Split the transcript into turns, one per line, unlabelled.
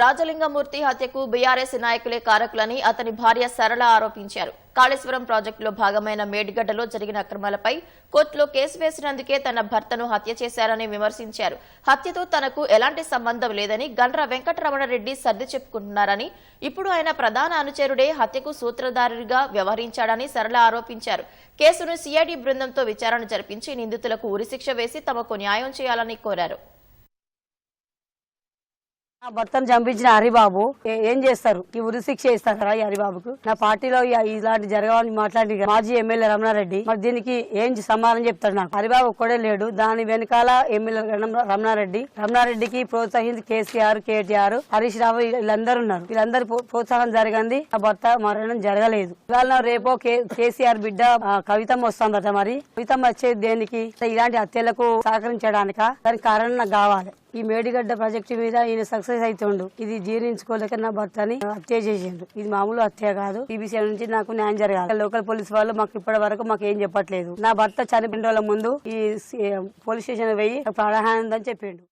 రాజలింగమూర్తి హత్యకు బీఆర్ఎస్ నాయకులే కారకులని అతని భార్య సరళ ఆరోపించారు. కాళేశ్వరం ప్రాజెక్టులో భాగమైన మేడిగడ్డలో జరిగిన అక్రమాలపై కోర్టులో కేసు వేసినందుకే తన భర్తను హత్య చేశారని విమర్శించారు. హత్యతో తనకు ఎలాంటి సంబంధం లేదని గండ్ర వెంకటరమణారెడ్డి సర్ది చెప్పుకుంటున్నారని, ఇప్పుడు ఆయన ప్రధాన అనుచరుడే హత్యకు సూత్రధారుడిగా వ్యవహరించాడని సరళ ఆరోపించారు. కేసును సిఐడి బృందంతో విచారణ జరిపించి నిందితులకు ఉరిశిక్ష వేసి తమకు న్యాయం చేయాలని కోరారు.
నా భర్తను చంపించిన హరిబాబు ఏం చేస్తారు? ఈ ఉరి శిక్ష ఇస్తారా ఈ హరిబాబుకు? నా పార్టీలో ఇలాంటి జరగాలని మాట్లాడి మాజీ ఎమ్మెల్యే రమణారెడ్డి మరి దీనికి ఏం సమాధానం చెప్తాడు? నాకు హరిబాబు ఒక్కడే లేడు, దాని వెనకాల ఎమ్మెల్యే రమణారెడ్డికి ప్రోత్సహించి కేసీఆర్, కేటీఆర్, హరీష్ రావు వీళ్ళందరూ ఉన్నారు. వీళ్ళందరూ ప్రోత్సాహం జరిగింది. నా భర్త మరణం జరగలేదు. ఇవాళ రేపో కేసీఆర్ బిడ్డ కవితమ్మ వస్తుందట. మరి కవితమ్మ వచ్చేది దేనికి? ఇలాంటి హత్యలకు సహకరించడానిక? దానికి కారణం నాకు కావాలి. ఈ మేడిగడ్డ ప్రాజెక్టు మీద ఈయన సక్సెస్ అవుతుండు. ఇది జీర్ణించుకోలేక నా భర్తని హత్య చేసిండు. ఇది మామూలు హత్య కాదు. ఈబీసీ నుంచి నాకు న్యాయం జరగాలి. లోకల్ పోలీస్ వాళ్ళు మాకు ఇప్పటి వరకు మాకు ఏం చెప్పట్లేదు. నా భర్త చనిపోయిన రోజుల ముందు ఈ పోలీస్ స్టేషన్ పోయి ప్రాణహాని చెప్పిండు.